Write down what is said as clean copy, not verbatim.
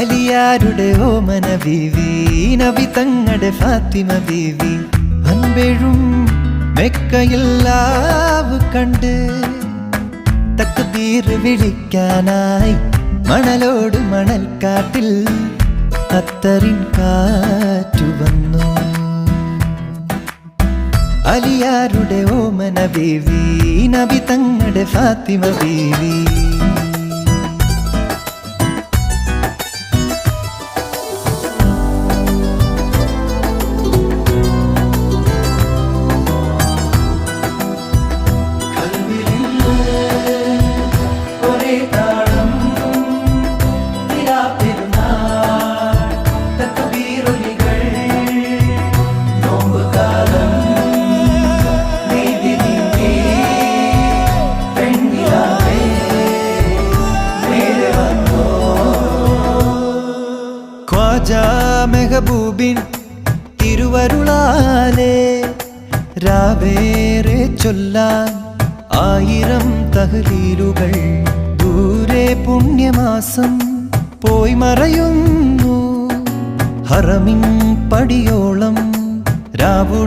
അലിയാരുടെ ഓമന ബീവി, നബി തങ്ങളുടെ ഫാത്തിമ ബീവി, അൻപെഴും മെക്കയില്ലാവ് കണ്ട് തക്ബീർ വിളിക്കാനായി മണലോട് മണൽക്കാട്ടിൽ അത്തറിൻ കാറ്റു വന്നു. അലിയാരുടെ ഓമന ബീവി, നബി തങ്ങളുടെ ഫാത്തിമ ബീവി. മെഹബൂബിൻ തിരുവരുളാലേ രാവേറെ ചൊല്ലാൻ 1000 തഹ്ലീലുകൾ. ദൂരെ പുണ്യമാസം പോയി മറയുന്നു ഹറമിൻ പടിയോളം രാവു